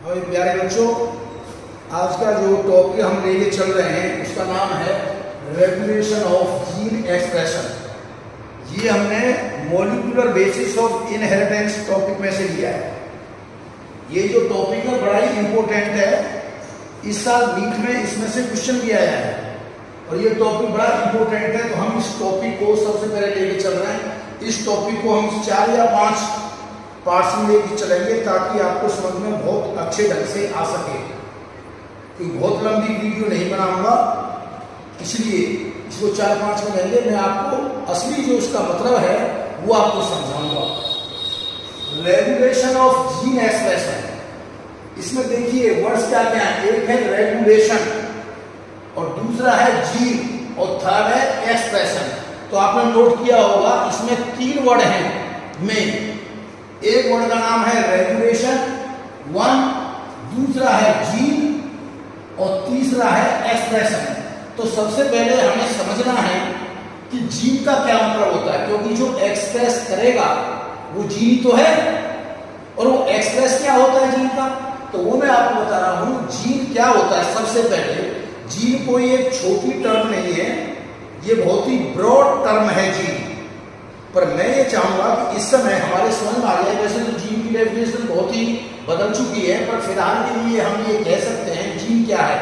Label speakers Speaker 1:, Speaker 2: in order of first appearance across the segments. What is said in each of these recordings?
Speaker 1: मेरे प्यारे बच्चों, आज का जो टॉपिक हम लेके चल रहे हैं उसका नाम है रेगुलेशन ऑफ जीन एक्सप्रेशन। ये हमने molecular basis of inheritance topic में से लिया है। ये जो टॉपिक है बड़ा ही इंपॉर्टेंट है। इस साल नीट में इसमें से क्वेश्चन भी आया है और ये टॉपिक बड़ा इंपॉर्टेंट है, तो हम इस टॉपिक को सबसे पहले लेके चल रहे हैं। इस टॉपिक को हम 4 या 5 पार्ट्स में लेके चलेंगे ताकि आपको समझ में बहुत अच्छे ढंग से आ सके। कोई बहुत लंबी वीडियो नहीं बनाऊंगा, इसलिए इसको 4-5 में लेंगे। मैं आपको असली जो इसका मतलब है वो आपको समझाऊंगा। रेगुलेशन ऑफ जीन एक्सप्रेशन, इसमें देखिए वर्ड्स क्या क्या है। एक है रेगुलेशन और दूसरा है जीन और थर्ड है एक्सप्रेशन। तो आपने नोट किया होगा इसमें 3 वर्ड हैं मेन। एक वर्ड का नाम है रेगुलेशन, दूसरा है जीन और तीसरा है एक्सप्रेशन। तो सबसे पहले हमें समझना है कि जीन का क्या मतलब होता है, क्योंकि जो एक्सप्रेस करेगा वो जीन तो है और वो एक्सप्रेस क्या होता है जीन का, तो वो मैं आपको बता रहा हूं। जीन क्या होता है, सबसे पहले जीन कोई एक छोटी टर्म नहीं है, ये बहुत ही ब्रॉड टर्म है जीन। पर मैं ये चाहूंगा कि इस समय हमारे समझ में आ जाए। वैसे तो जीन की डेफिनेशन बहुत ही बदल चुकी है, पर फिलहाल के लिए हम ये कह सकते हैं जीन क्या है।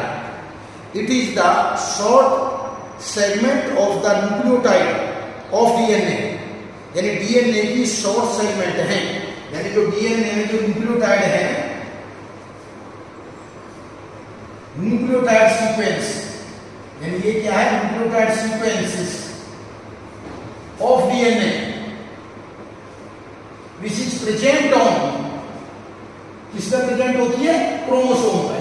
Speaker 1: It is the short segment of the nucleotide of DNA, यानी डीएनए की शॉर्ट सेगमेंट है। यानी जो डीएनए में जो न्यूक्लियोटाइड है, न्यूक्लियोटाइड सीक्वेंस, यानी ये क्या है, nucleotide sequences of DNA which is present on, किस पर प्रेजेंट होती है, क्रोमोसोम पर।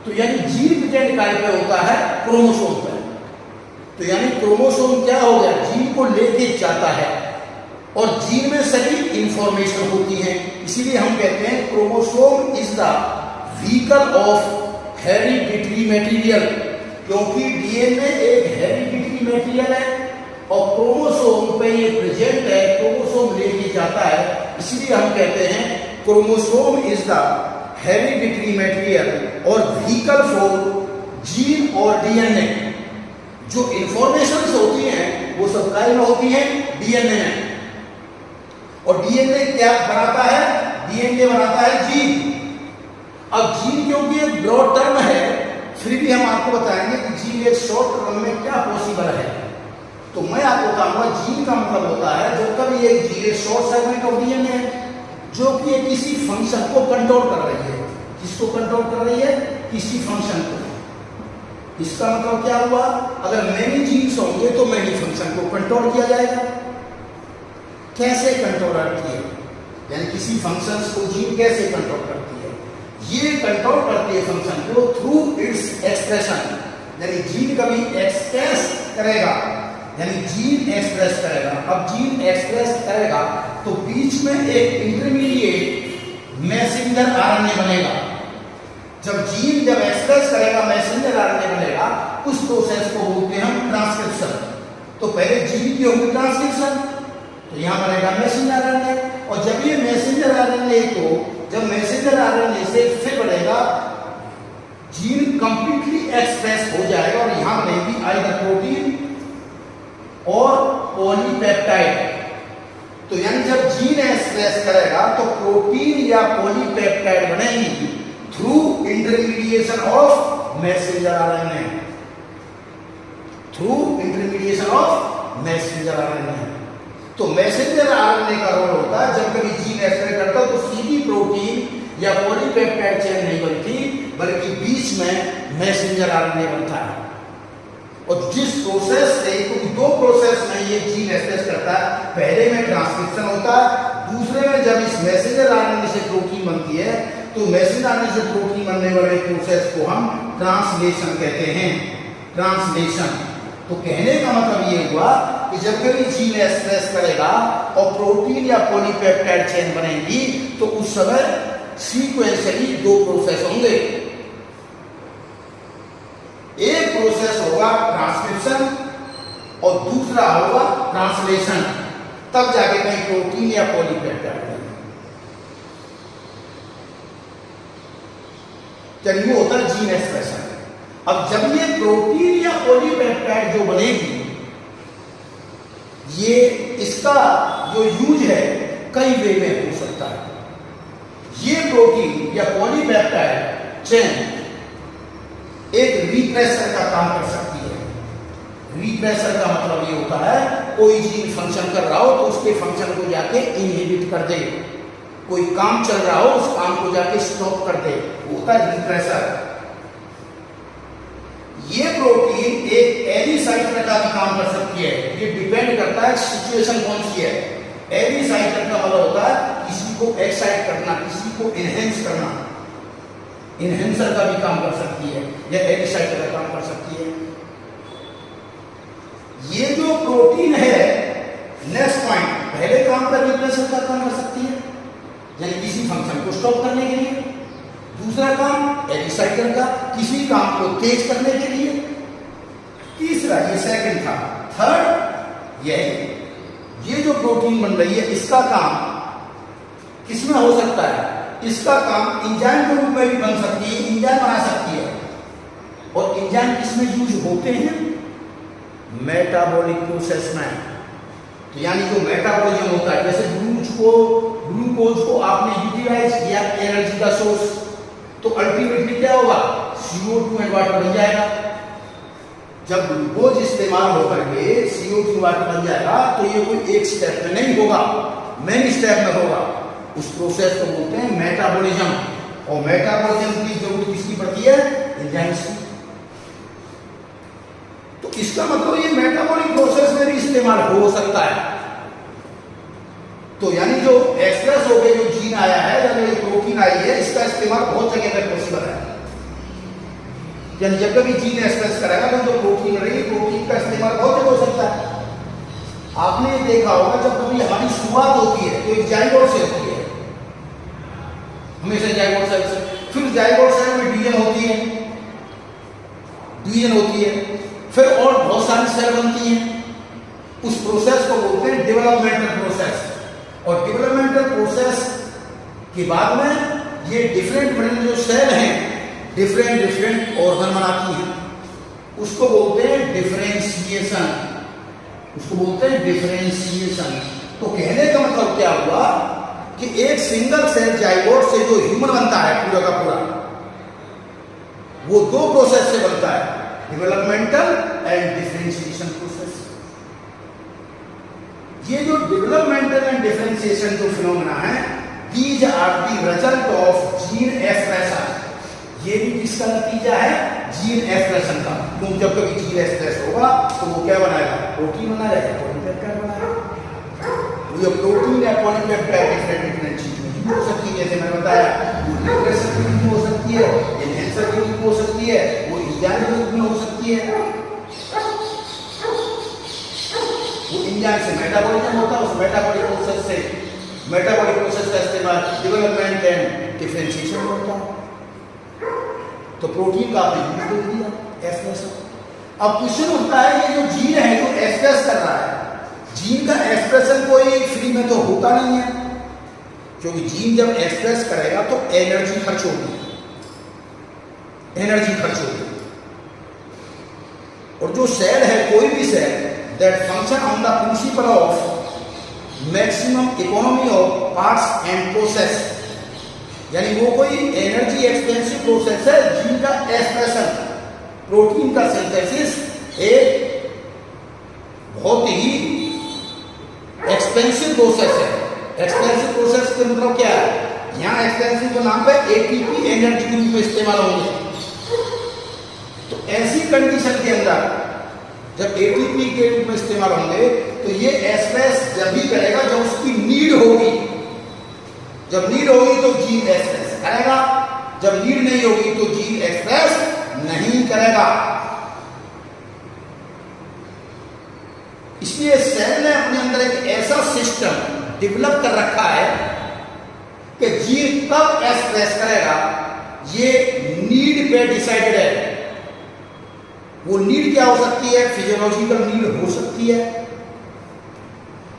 Speaker 1: तो यानी जीन प्रेजेंट कार्य पे होता है क्रोमोसोम पर। तो यानी क्रोमोसोम क्या हो गया, जीन को लेके जाता है और जीन में सभी इंफॉर्मेशन होती है। इसीलिए हम कहते हैं chromosome is the vehicle of hereditary material, क्योंकि डीएनए एक हेरिडिटरी मटेरियल है और क्रोमोसोम पे ये प्रेजेंट है, क्रोमोसोम लेके जाता है। इसलिए हम कहते हैं chromosome is the hereditary material और व्हीकल फॉर जीन और डीएनए। जो इंफॉर्मेशंस होती हैं वो सब काय में होती हैं, डीएनए में। और डीएनए क्या बनाता है, डीएनए बनाता है जीन। अब जीन क्योंकि एक ब्रॉड टर्म है, फिर भी हम आपको बताएंगे कि जीन एक शॉर्ट टर्म में क्या पॉसिबल है। तो मैं आपको बताऊंगा जीन का मतलब होता है जब कभी एक gene short segment of DNA है जो कि किसी फंक्शन को कंट्रोल कर रही है। किसको कंट्रोल कर रही है, किसी फंक्शन को। इसका मतलब क्या हुआ, अगर मेनी जीन्स होंगे तो मेनी फंक्शन को कंट्रोल किया जाएगा। कैसे कंट्रोल करती है, यानी किसी फंक्शन को जीन कैसे कंट्रोल करती है, ये कंट्रोल करती है फंक्शन को थ्रू इट्स एक्सप्रेशन। यानी जीन कभी एक्सप्रेस करेगा, यानी जीन एक्सप्रेस करेगा। अब जीन एक्सप्रेस करेगा तो बीच में एक इंटरमीडिएट मैसेंजर आरएनए बनेगा। जब जीन जब एक्सप्रेस करेगा, मैसेंजर आरएनए बनेगा, उस प्रोसेस को बोलते हैं हम ट्रांसक्रिप्शन। तो पहले जीन की होगी ट्रांसक्रिप्शन, तो यहां बनेगा मैसेंजर आरएनए। और जब ये मैसेंजर आरएनए को जब मैसेंजर आरएनए से फिर बनेगा, जीन कंप्लीटली एक्सप्रेस हो जाएगा और यहां बनेगी आइदर प्रोटीन और पॉलीपेप्टाइड। तो यानी जब जीन एक्सप्रेस करेगा तो प्रोटीन या पॉलीपेप्टाइड बनेगी through intermediation of messenger RNA, through intermediation of messenger RNA. तो मैसेंजर आरएनए का रोल होता है जब कभी जीन एक्सप्रेस करता है तो सीधी प्रोटीन या पॉलीपेप्टाइड चेन नहीं बनती, बल्कि बीच में मैसेंजर आरएनए बनता है। और जिस प्रोसेस से, क्योंकि 2 प्रोसेस में ये जीन एक्सप्रेस करता है, पहले में ट्रांसक्रिप्शन होता है, दूसरे में जब इस मैसेंजर आरएनए से प्रोटीन बनती है तो मैसेंजर आरएनए से प्रोटीन बनने वाले प्रोसेस को हम ट्रांसलेशन कहते हैं, ट्रांसलेशन। तो कहने का मतलब ये हुआ कि जब कभी जीन एक्सप्रेस करेगा और प्रोटीन या पॉलीपेप्टाइड चेन बनेगी तो उस समय सीक्वेंशियली 2 प्रोसेस होंगे। एक प्रोसेस होगा ट्रांसक्रिप्शन और दूसरा होगा ट्रांसलेशन, तब जाके कहीं प्रोटीन या पॉलीपेप्टाइड। यानी वो होता है जीन एक्सप्रेशन। अब जब ये प्रोटीन या पॉलीपेप्टाइड जो बनेगी, ये इसका जो यूज है कई वे में हो सकता है। ये प्रोटीन या पॉलीपेप्टाइड चेन एक रिप्रेसर का काम कर सकती है। रिप्रेसर का मतलब ये होता है कोई जीन फंक्शन कर रहा हो तो उसके फंक्शन को जाके इनहिबिट कर दे, कोई काम चल रहा हो उस काम को जाके स्टॉप कर दे, वो होता है रिप्रेसर। ये प्रोटीन एक एलिसाइटर का भी काम कर सकती है। ये डिपेंड करता है सिचुएशन कौन सी है। एलिसाइटर का मतलब होता है किसी को एक्साइट करना, किसी को इनहेंस करना, इनहेंसर का भी काम कर सकती है या एलिसाइटर का काम कर सकती है। ये जो प्रोटीन है, नेक्स्ट पॉइंट, पहले काम पर रिप्रेसर का काम कर सकती है यानी किसी फंक्शन को स्टॉप करने के लिए। दूसरा काम एलिसाइटर का, किसी काम को तेज करने के लिए। तीसरा, ये सेकंड था। थर्ड, ये जो प्रोटीन बन रही है इसका काम किसमें हो सकता है? इसका काम एंजाइम के रूप में भी बन सकती है, एंजाइम बना सकती है। और एंजाइम किसमें यूज होते हैं? मेटाबॉलिक प्रोसेस में। तो यानी जो मेटाबॉलिज्म होता है, जैसे ग्लूकोज को आपने यूटिलाइज किया एनर्जी का सोर्स, तो अल्टीमेटली क्या होगा? CO2 एंड वाटर बन जाएगा। जब ग्लूकोज इस्तेमाल होकर के CO2 वाटर बन जाएगा तो ये कोई एक स्टेप में नहीं होगा, मेनी स्टेप में होगा। उस प्रोसेस को बोलते हैं मेटाबॉलिज्म। और मेटाबॉलिज्म की जरूरत किसकी पड़ती है? एंजाइम्स की। तो इसका मतलब ये मेटाबॉलिक प्रोसेस में भी इस्तेमाल हो सकता है। तो यानी जो एक्सप्रेस हो गए जो जीन आया है या जो प्रोटीन आई है, इसका इस्तेमाल बहुत जगह पर पॉसिबल है। यानी जब कभी जीन एक्सप्रेस करेगा तो जो प्रोटीन रही, प्रोटीन का इस्तेमाल बहुत जगह हो सकता है। आपने देखा होगा जब कभी हमारी शुरुआत होती है तो एक जाइगोट से होती है, हमेशा जाइगोट सेल से, फिर जाइगोट सेल में डिवीजन होती है, फिर और बहुत सारी सेल बनती हैं। उस प्रोसेस को बोलते हैं डेवलपमेंटल प्रोसेस। और डेवलपमेंटल प्रोसेस के बाद में ये डिफरेंट जो सेल हैं डिफरेंट ऑर्गन बनाती हैं, उसको बोलते हैं डिफरेंशिएशन। तो कहने का मतलब क्या हुआ कि एक सिंगल सेल जाइगोट से जो ह्यूमन बनता है पूरा का पूरा, वो दो प्रोसेस से बनता है, डेवलपमेंटल एंड डिफरेंशिएशन प्रोसेस। ये जो डेवलपमेंटल एंड डिफरेंशिएशन जो फिनोमेना है, these are the result of gene expression. ये भी किसका नतीजा है? जीन एक्सप्रेशन का। क्योंकि जब कभी जीन एक्सप्रेस होगा तो वो क्या बनाएगा? प्रोटीन बनाएगा, पॉलीपेप्टाइड बनाएगा। ये प्रोटीन या पॉलीपेप्टाइड डिफरेंट चीजें हो सकती है। जैसे मैंने बताया, वो रिप्रेसर के रूप में हो सकती है, एनहेंसर के रूप में हो सकती है, वो एंजाइम के रूप में हो सकती है। वो एंजाइम से मेटाबॉलिज्म होता है, उस मेटाबॉलिक प्रोसेस का इस्तेमाल डेवलपमेंट एंड डिफरेंशिएशन में होता है। तो प्रोटीन का आपने यूज कर दिया एक्सप्रेशन। अब क्वेश्चन उठता है, ये जो जीन है जो एक्सप्रेस कर रहा है, जीन का एक्सप्रेशन कोई फ्री में तो होता नहीं है, क्योंकि जीन जब एक्सप्रेस करेगा तो एनर्जी खर्च होगी। और जो सेल है, कोई भी cell that function on the principle of maximum economy of parts and process, यानी वो कोई एनर्जी एक्सपेंसिव प्रोसेस है। जीन का एक्सप्रेशन, प्रोटीन का सिंथेसिस एक बहुत ही एक्सपेंसिव प्रोसेस है। एक्सपेंसिव प्रोसेस का मतलब क्या है? यहाँ एक्सपेंसिव के नाम पे एटीपी एनर्जी के रूप में इस्तेमाल होंगे। तो ऐसी कंडीशन के अंदर जब एटीपी के रूप में इस्तेमाल होंगे तो ये एक्सप्रेस जब भी करेगा जब उसकी नीड होगी। जब नीड होगी तो जीन एक्सप्रेस करेगा, जब नीड नहीं होगी तो जीन एक्सप्रेस नहीं करेगा। इसलिए सेल ने अपने अंदर एक ऐसा सिस्टम डेवलप कर रखा है कि जीन कब एक्सप्रेस करेगा ये नीड पे डिसाइडेड है। वो नीड क्या हो सकती है? फिजियोलॉजिकल नीड हो सकती है,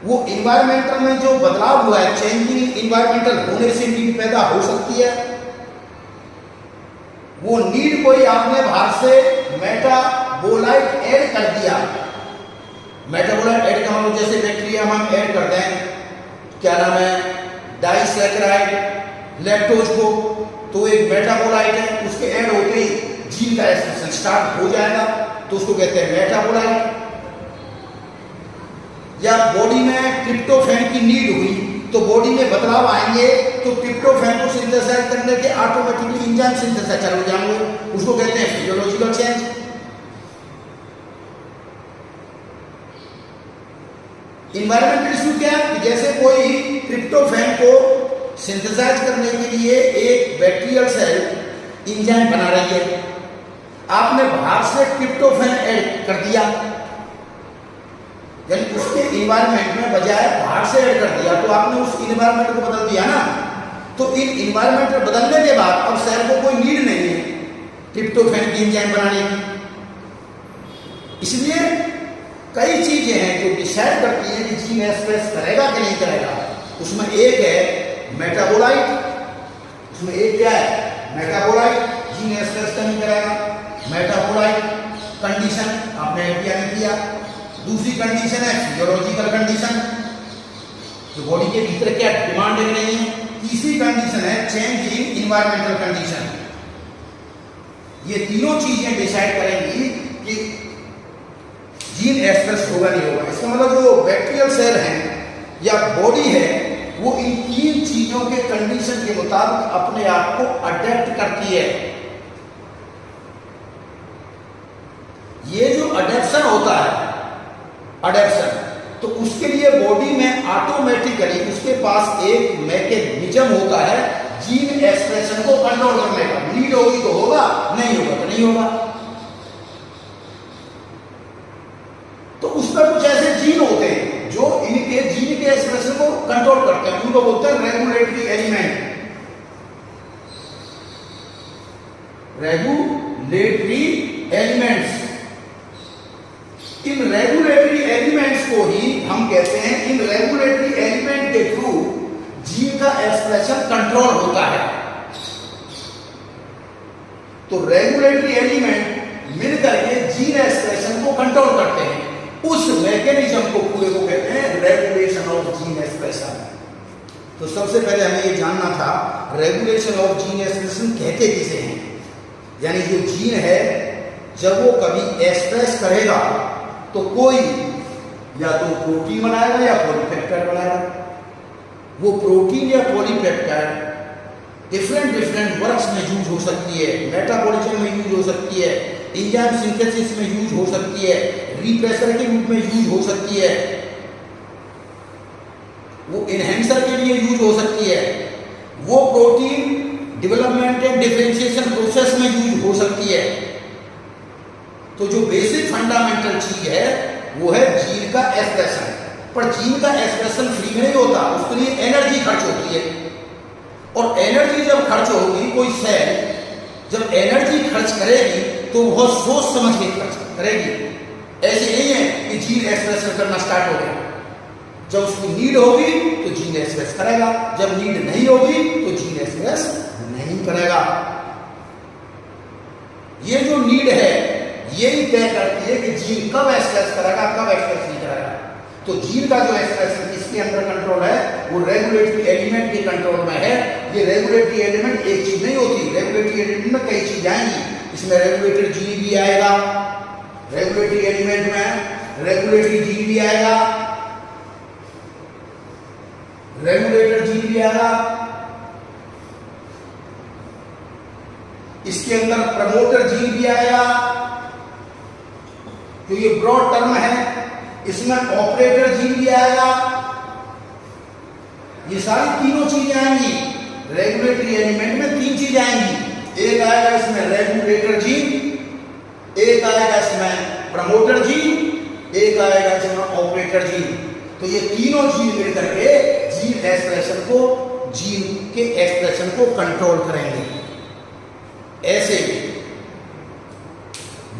Speaker 1: वो इन्वायरमेंटल में जो बदलाव हुआ है, चेंजिंग इन्वायरमेंटल होने से नीड पैदा हो सकती है, वो नीड कोई आपने बाहर से मेटाबोलाइट ऐड कर दिया। मेटाबोलाइट ऐड का मतलब जैसे बैक्टीरिया में हम ऐड करते हैं, क्या नाम है, डाइसैकेराइड लैक्टोज को, तो एक मेटाबोलाइट है, उसके ऐड होते ही जीन का एक्सप्रेशन स्टार्ट हो जाएगा, तो उसको कहते हैं मेटाबोलाइट। या बॉडी में ट्रिप्टोफैन की नीड हुई तो बॉडी में बदलाव आएंगे, तो ट्रिप्टोफैन को सिंथेसाइज करने के ऑटोमेटिकली एंजाइम सिंथेसाइज चालू हो जाएंगे, उसको कहते हैं फिजियोलॉजिकल चेंज। इन्वायरमेंटल इशू क्या है कि जैसे कोई ट्रिप्टोफैन को सिंथेसाइज करने के लिए एक बैक्टीरियल सेल एंजाइम बना रही है, आपने बाहर से ट्रिप्टोफैन ऐड कर दिया, यानी उसके इन्वायरमेंट में बजाय बाहर से ऐड कर दिया, तो आपने उस इन्वायरमेंट को बदल दिया ना। तो इन इन्वायरमेंट में बदलने के बाद अब सेल को कोई नीड नहीं है ट्रिप्टोफैन की एंजाइम बनाने की। इसलिए कई चीजें हैं जो डिसाइड करती हैं कि जीन एक्सप्रेस करेगा कि नहीं करेगा। उसमें एक है मेटाबोलाइट, उसमें एक क्या है, मेटाबोलाइट, जीन एक्सप्रेस का नहीं करेगा, मेटाबोलाइट कंडीशन आपने किया नहीं किया। दूसरी कंडीशन है फिजियोलॉजिकल कंडीशन, जो बॉडी के भीतर क्या डिमांड है नहीं है। तीसरी कंडीशन है चेंज इन इन्वायरमेंटल कंडीशन। ये तीनों चीजें डिसाइड करेंगी कि जीन एक्सप्रेस होगा नहीं होगा। इसका मतलब जो बैक्टीरियल सेल है या बॉडी है वो इन तीन चीजों के कंडीशन के मुताबिक अपने आप को अडेप्ट करती है। ये जो अडेप्शन होता है, अडेप्शन, तो उसके लिए बॉडी में ऑटोमेटिकली उसके पास एक मैकेनिज्म होता है जीन एक्सप्रेशन को कंट्रोल करने का। नीड होगी तो होगा, नहीं होगा तो नहीं होगा। तो उसमें कुछ ऐसे जीन होते हैं जो इनके जीन के एक्सप्रेशन को कंट्रोल करते हैं, उनको बोलते हैं रेगुलेटरी एलिमेंट। रेगुलेटरी एलिमेंट्स, इन रेगुलेटरी एलिमेंट्स को ही हम कहते हैं, इन रेगुलेटरी एलिमेंट के थ्रू जीन का एक्सप्रेशन कंट्रोल होता है। तो रेगुलेटरी एलिमेंट मिलकर के जीन एक्सप्रेशन को कंट्रोल करते हैं। उस मैकेनिज्म को पूरे को कहते हैं रेगुलेशन ऑफ जीन एक्सप्रेशन। तो सबसे पहले हमें ये जानना था रेगुलेशन ऑफ जीन एक्सप्रेशन कहते किसे हैं। यानी जो जीन है जब वो कभी एक्सप्रेस करेगा तो कोई या तो प्रोटीन बनाएगा या पॉलीपेप्टाइड बनाएगा। वो प्रोटीन या पॉलीपेप्टाइड डिफरेंट वर्क्स में यूज हो सकती है, मेटाबॉलिज्म में यूज हो सकती है, एंजाइम सिंथेसिस में यूज हो सकती है, रिप्रेसर के रूप में यूज हो सकती है, वो एनहेंसर के लिए यूज हो सकती है, वो protein development and differentiation process में यूज हो सकती है। तो जो बेसिक फंडामेंटल चीज है वो है जीन का एक्सप्रेशन। पर जीन का एक्सप्रेशन फ्री में नहीं होता, उसके लिए एनर्जी खर्च होती है। और एनर्जी जब खर्च होगी, कोई सेल जब एनर्जी खर्च करेगी तो बहुत सोच समझ के खर्च करेगी। ऐसे नहीं है कि जीन एक्सप्रेस करना स्टार्ट हो गया, जब उसकी नीड होगी तो जीन एक्सप्रेस करेगा, जब नीड नहीं होगी तो जीन एक्सप्रेस नहीं करेगा। ये जो नीड है यही तय करती है कि जीन कब एक्सप्रेस करेगा, कब एक्सप्रेस नहीं करेगा। तो जीन का जो एक्सप्रेशन किसके अंडर कंट्रोल है, वो रेगुलेटरी एलिमेंट के कंट्रोल में है। ये रेगुलेटरी एलिमेंट एक चीज नहीं होती, रेगुलेटरी एलिमेंट में कई चीज आएंगी। इसमें रेगुलेटरी जीन भी आएगा, रेगुलेटरी एलिमेंट में रेगुलेटरी जीन भी आएगा, रेगुलेटर जीन भी आएगा, इसके अंदर प्रमोटर जीन भी आएगा, जो ये ब्रॉड टर्म है। इसमें ऑपरेटर जीन भी आएगा। ये सारी तीनों चीजें आएंगी रेगुलेटरी एलिमेंट में। तीन चीजें आएंगी, एक आएगा इसमें रेगुलेटर जीन, एक आएगा इसमें प्रमोटर जीन, एक आएगा इसमें ऑपरेटर जीन। तो ये तीनों जीन मिलकर के जीन एक्सप्रेशन को, जीन के एक्सप्रेशन को कंट्रोल करेंगे। ऐसे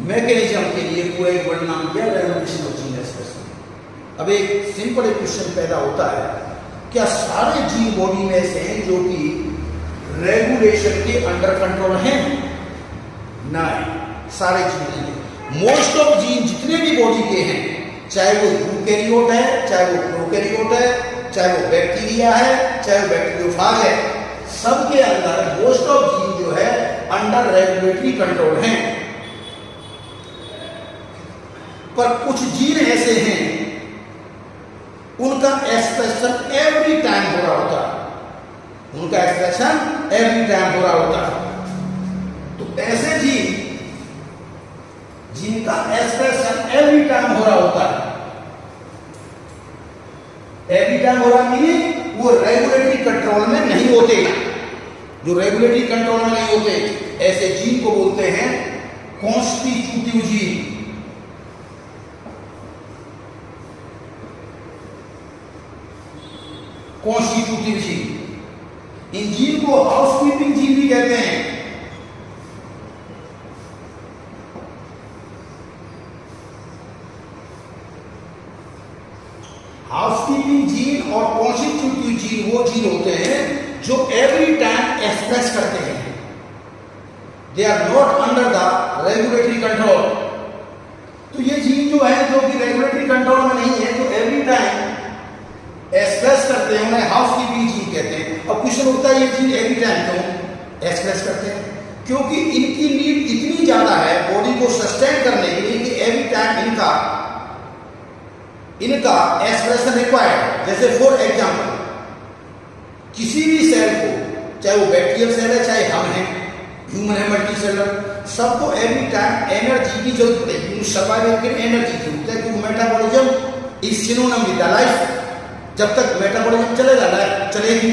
Speaker 1: मैकेनिज्म के लिए पूरा एक वर्ड नाम दिया रेगुलेशन ऑफ जीन एक्सप्रेशन। अब एक सिंपल क्वेश्चन पैदा होता है, क्या सारे जीन बॉडी में से हैं जो कि रेगुलेशन के अंडर कंट्रोल हैं? नहीं, सारे जीन नहीं। मोस्ट ऑफ जीन जितने भी बॉडी के हैं, चाहे वो यूकैरियोट है, चाहे वो प्रोकैरियोट है, चाहे वो बैक्टीरिया है, चाहे वो बैक्टीरियोफाग है, सबके अंदर मोस्ट ऑफ जीन जो है अंडर रेगुलेटरी कंट्रोल हैं। पर कुछ जीन ऐसे हैं उनका एक्सप्रेशन एवरी टाइम हो रहा होता है, उनका एक्सप्रेशन एवरी टाइम हो रहा होता है। तो ऐसे जीन जिनका एक्सप्रेशन एवरी टाइम हो रहा होता है, एवरी टाइम हो रहा मीनिंग वो रेगुलेटरी कंट्रोल में नहीं होते। जो रेगुलेटरी कंट्रोल में नहीं होते ऐसे जीन को बोलते हैं कॉन्स्टिट्यूटिव जीन। कॉन्स्टिट्यूटिव जीन, इन जीन को हाउसकीपिंग जीन भी कहते हैं। हाउसकीपिंग जीन और कॉन्स्टिट्यूटिव जीन वो जीन होते हैं जो एवरी टाइम एक्सप्रेस करते हैं। They are not under the regulatory control. तो ये जीन जो है जो कि रेगुलेटरी कंट्रोल में नहीं है, जो एवरी टाइम एक्सप्रेस करते हैं, उन्हें हाउसकीपिंग जीन कहते हैं। अब क्वेश्चन उठता है ये जीन एवरी टाइम क्यों एक्सप्रेस करते हैं? क्योंकि इनकी नीड इतनी ज्यादा है बॉडी को सस्टेन करने के लिए कि एवरी टाइम इनका एक्सप्रेशन रिक्वायर्ड। जैसे फॉर एग्जाम्पल किसी भी सेल को, चाहे वो बैक्टीरियल सेल है चाहे हम हैं, ह्यूमन है, मल्टी सेलर, सबको एवरी टाइम एनर्जी की जरूरत पड़ेगी। सर्वाइवल के लिए एनर्जी की जरूरत है क्योंकि metabolism is synonym with the life. जब तक मेटाबॉलिज्म चलेगा लाइफ चलेगी।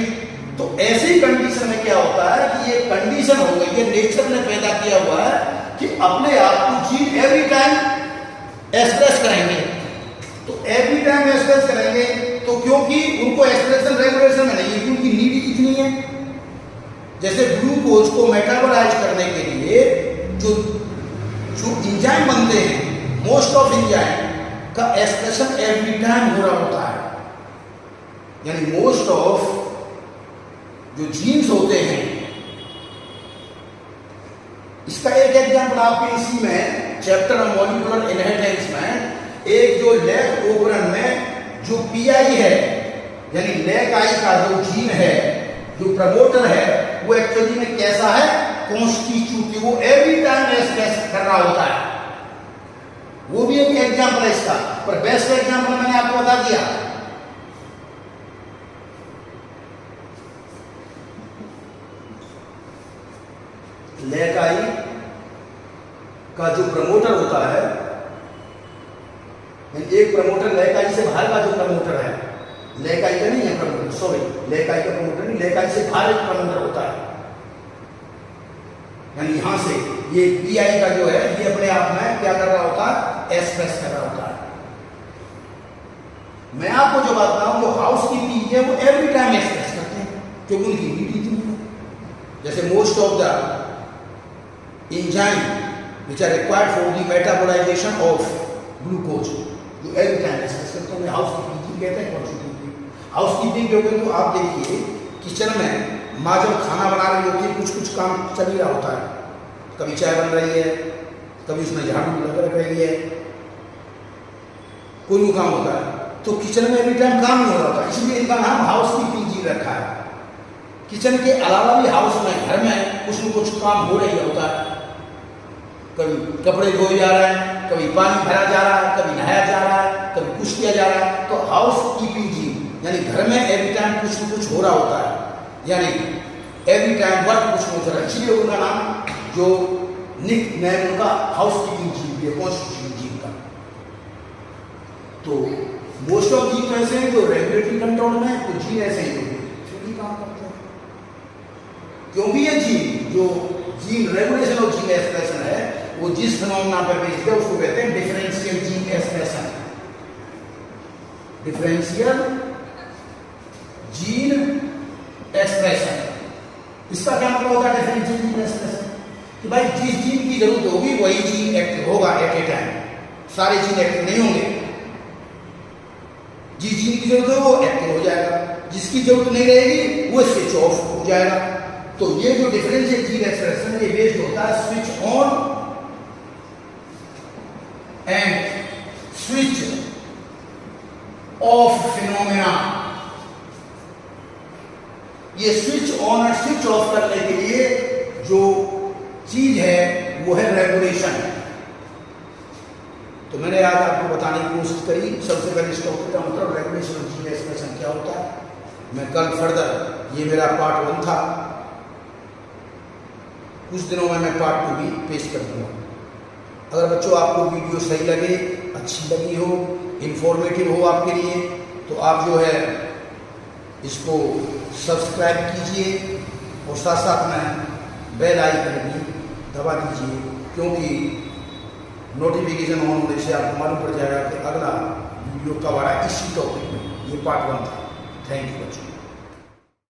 Speaker 1: तो ऐसी कंडीशन में क्या होता है कि ये कंडीशन हो गई है, नेचर ने पैदा किया हुआ है कि अपने आप को जीन एवरी टाइम एक्सप्रेस करेंगे। तो एवरी टाइम एक्सप्रेस करेंगे तो क्योंकि उनको एक्सप्रेशन रेगुलेशन में नहीं है, क्योंकि नीड इतनी है। जैसे ग्लूकोज को मेटाबोलाइज करने के लिए जो इंजाइम बनते हैं, मोस्ट ऑफ इंजाइम का एक्सप्रेशन एवरी टाइम हो रहा होता है। यानी मोस्ट ऑफ जो जीन्स होते हैं, इसका एक एग्जाम्पल आपके इसी में चैप्टर ऑफ मॉलिक्यूलर इनहेरिटेंस में एक जो लैक ओवरन में जो पीआई है, यानी लैक आई का जो जीन है, जो प्रमोटर है, वो एक्चुअली में कैसा है? कॉन्स्टिट्यूटिव, वो एवरी टाइम एक्सप्रेस कर रहा होता है। वो भी एक एग्जाम्पल है इसका, पर बेस्ट एग्जाम्पल मैंने आपको बता दिया। लैक आई का जो प्रमोटर होता है, एक प्रमोटर लैक आई से बाहर का जो प्रमोटर है, लैक आई का नहीं है प्रमोटर, सॉरी, लैक आई का प्रमोटर नहीं, लैक आई से बाहर एक प्रमोटर होता है। यानी यहां से ये पीआई का जो है ये अपने आप में क्या कर रहा होता है? एक्सप्रेस कर रहा होता है। मैं आपको जो बात बता रहा हूं, जो हाउस की पी है वो एवरी टाइम एक्सप्रेस करते हैं क्योंकि उनकी नीड इतनी है। जैसे most of the enzyme which are required for the metabolization of glucose, जो एवरी टाइम एक्सप्रेस करते हैं, हाउसकीपिंग कहते हैं। कॉन्स्टिट्यूटिव हाउसकीपिंग क्योंकि तो आप देखिए किचन में माँ जब खाना बना रही होती है, कुछ काम चल ही रहा होता है, कभी चाय बन रही है, कभी उसमें झाड़ू लग रही है, कोई भी काम होता है, तो किचन में एवरी टाइम काम नहीं हो रहा होता। इसलिए इनका नाम हाउसकीपिंग जी रखा है। किचन के अलावा भी हाउस में, घर में कुछ न कुछ काम हो रही होता है। कभी कपड़े धोए जा रहा है, कभी पानी भरा जा रहा है, कभी नहाया जा रहा है, कभी कुछ किया जा रहा है। तो हाउस कीपिंग जी यानी घर में एवरी टाइम कुछ न कुछ हो रहा होता है, यानी एवरी टाइम वर्क कुछ हो रहा है। इसलिए उनका नाम जो निक नेम उनका हाउस कीपिंग जी है, कॉन्स्टिट्यूटिव जी का। तो मोस्ट ऑफ जीन ऐसे हैं जो रेगुलेटरी कंट्रोल में, तो जीन ऐसे हैं जो फ्रीली काम करते हैं। क्योंकि ये जीन जो gene regulation of gene expression है, वो जिस फिनोमेना पर बेस्ड है उसको कहते हैं differential gene expression. Differential gene expression, इसका क्या मतलब होता है? डिफरेंशियल जीन एक्सप्रेशन कि भाई जिस जीन की जरूरत होगी वही जीन एक्टिव होगा एट ए टाइम, सारे जीन एक्टिव नहीं होंगे। जिस जीन की जरूरत है वो एक्टिव हो जाएगा, जिसकी जरूरत नहीं रहेगी वो स्विच ऑफ हो जाएगा। तो ये जो डिफरेंशियल जीन एक्सप्रेशन ये बेस्ड होता है स्विच ऑन ऑफ फिनोमेना। ये स्विच ऑन और स्विच ऑफ करने के लिए जो चीज है वो है रेगुलेशन। तो मैंने आज आपको बताने की कोशिश करी। सबसे पहले इस टॉपिक का मतलब रेगुलेशन ऑफ जीन एक्सप्रेशन क्या होता है। मैं कल फर्दर, ये मेरा पार्ट 1 था, कुछ दिनों में मैं पार्ट 2 भी पेश कर दूंगा। अगर बच्चों आपको वीडियो सही लगे, अच्छी लगी हो, इंफॉर्मेटिव हो आपके लिए, तो आप जो है इसको सब्सक्राइब कीजिए और साथ साथ में बेल आइकन भी दबा दीजिए, क्योंकि नोटिफिकेशन ऑन होने से आपको मालूम पड़ जाएगा कि अगला वीडियो कब आ रहा है इसी टॉपिक में। ये पार्ट 1 था। थैंक यू बच्चों।